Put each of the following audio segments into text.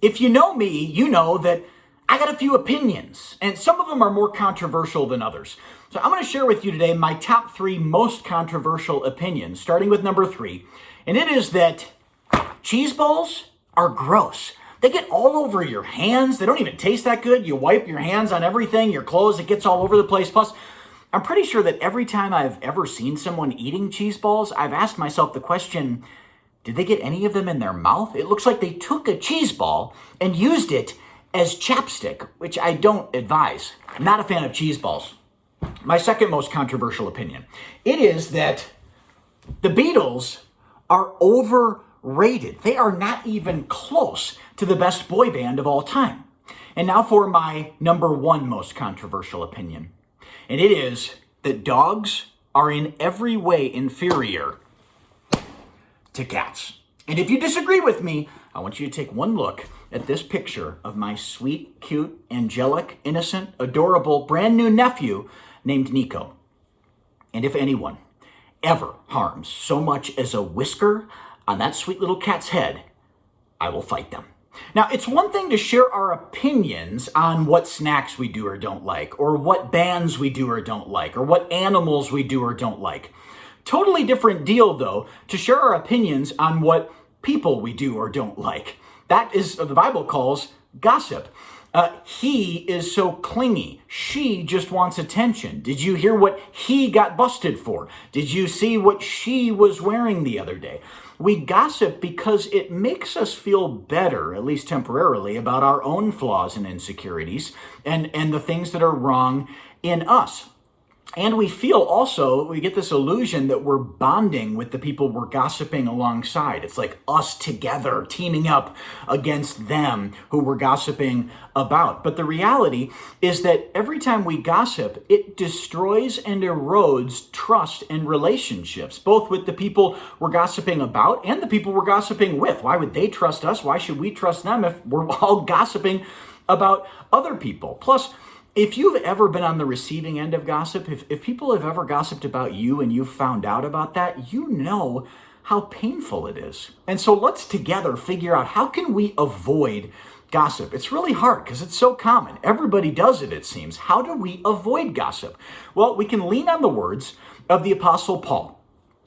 If you know me, you know that I got a few opinions, and some of them are more controversial than others. So I'm going to share with you today my top 3 most controversial opinions, starting with number 3. And it is that cheese balls are gross. They get all over your hands. They don't even taste that good. You wipe your hands on everything, your clothes, it gets all over the place. Plus, I'm pretty sure that every time I've ever seen someone eating cheese balls, I've asked myself the question, did they get any of them in their mouth? It looks like they took a cheese ball and used it as chapstick, which I don't advise. I'm not a fan of cheese balls. My second most controversial opinion, it is that the Beatles are overrated. They are not even close to the best boy band of all time. And now for my number 1 most controversial opinion, and it is that dogs are in every way inferior to cats. And if you disagree with me, I want you to take one look at this picture of my sweet, cute, angelic, innocent, adorable, brand new nephew named Nico. And if anyone ever harms so much as a whisker on that sweet little cat's head, I will fight them. Now, it's one thing to share our opinions on what snacks we do or don't like, or what bands we do or don't like, or what animals we do or don't like. Totally different deal, though, to share our opinions on what people we do or don't like. That is what the Bible calls gossip. He is so clingy. She just wants attention. Did you hear what he got busted for? Did you see what she was wearing the other day? We gossip because it makes us feel better, at least temporarily, about our own flaws and insecurities and the things that are wrong in us. And we feel also, we get this illusion that we're bonding with the people we're gossiping alongside. It's like us together, teaming up against them who we're gossiping about. But the reality is that every time we gossip, it destroys and erodes trust and relationships, both with the people we're gossiping about and the people we're gossiping with. Why would they trust us? Why should we trust them if we're all gossiping about other people? Plus, if you've ever been on the receiving end of gossip, if people have ever gossiped about you and you've found out about that, you know how painful it is. And so let's together figure out how can we avoid gossip. It's really hard because it's so common. Everybody does it, it seems. How do we avoid gossip? Well, we can lean on the words of the Apostle Paul.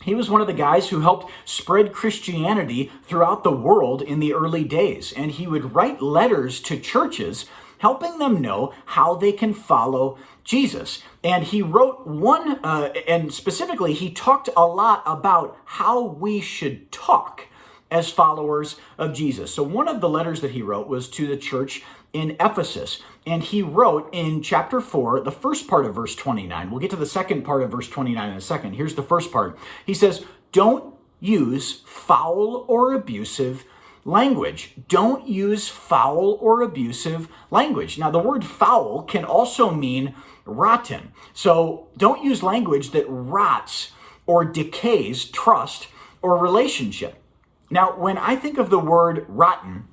He was one of the guys who helped spread Christianity throughout the world in the early days. And he would write letters to churches helping them know how they can follow Jesus. And he wrote one, and specifically, he talked a lot about how we should talk as followers of Jesus. So one of the letters that he wrote was to the church in Ephesus. And he wrote in chapter 4, the first part of verse 29. We'll get to the second part of verse 29 in a second. Here's the first part. He says, don't use foul or abusive language. Don't use foul or abusive language. Now, the word foul can also mean rotten. So don't use language that rots or decays trust or relationship. Now, when I think of the word rotten,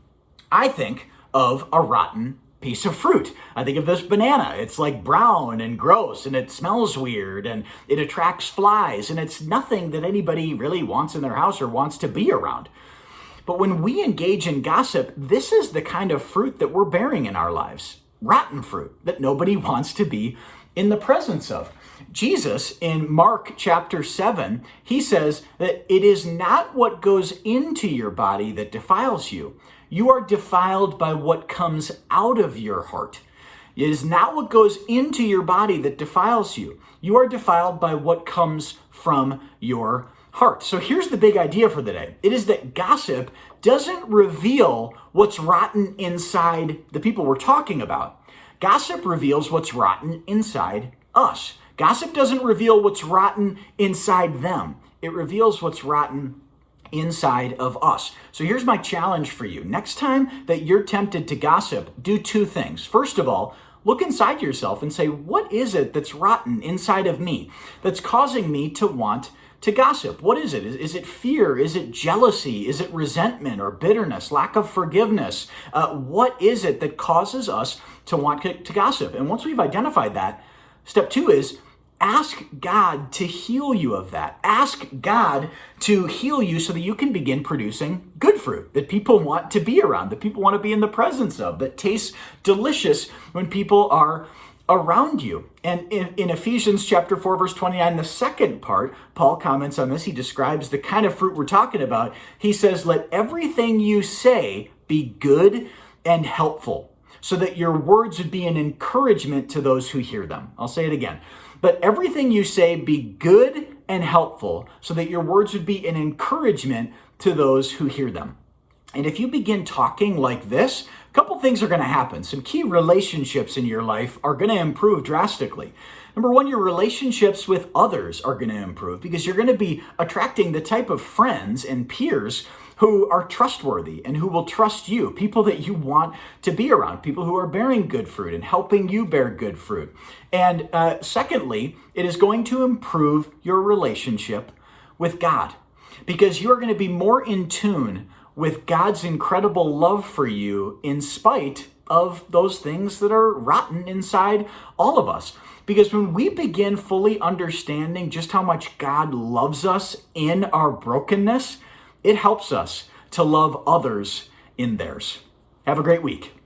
I think of a rotten piece of fruit. I think of this banana. It's like brown and gross and it smells weird and it attracts flies and it's nothing that anybody really wants in their house or wants to be around. But when we engage in gossip, this is the kind of fruit that we're bearing in our lives. Rotten fruit that nobody wants to be in the presence of. Jesus, in Mark chapter 7, he says that it is not what goes into your body that defiles you. You are defiled by what comes out of your heart. It is not what goes into your body that defiles you. You are defiled by what comes from your heart. So here's the big idea for the day. It is that gossip doesn't reveal what's rotten inside the people we're talking about. Gossip reveals what's rotten inside us. Gossip doesn't reveal what's rotten inside them. It reveals what's rotten inside of us. So here's my challenge for you. Next time that you're tempted to gossip, do 2 things. First of all, look inside yourself and say, what is it that's rotten inside of me that's causing me to want to gossip? What is it? Is it fear? Is it jealousy? Is it resentment or bitterness, lack of forgiveness? What is it that causes us to want to gossip? And once we've identified that, step 2 is ask God to heal you of that. Ask God to heal you so that you can begin producing good fruit that people want to be around, that people want to be in the presence of, that tastes delicious when people are around you. And in Ephesians chapter 4, verse 29, the second part, Paul comments on this. He describes the kind of fruit we're talking about. He says, let everything you say be good and helpful, so that your words would be an encouragement to those who hear them. I'll say it again. Let everything you say be good and helpful, so that your words would be an encouragement to those who hear them. And if you begin talking like this, a couple things are going to happen. Some key relationships in your life are going to improve drastically. Number one, your relationships with others are going to improve because you're going to be attracting the type of friends and peers who are trustworthy and who will trust you, people that you want to be around, people who are bearing good fruit and helping you bear good fruit. And secondly, it is going to improve your relationship with God because you are going to be more in tune with God's incredible love for you in spite of those things that are rotten inside all of us. Because when we begin fully understanding just how much God loves us in our brokenness, it helps us to love others in theirs. Have a great week.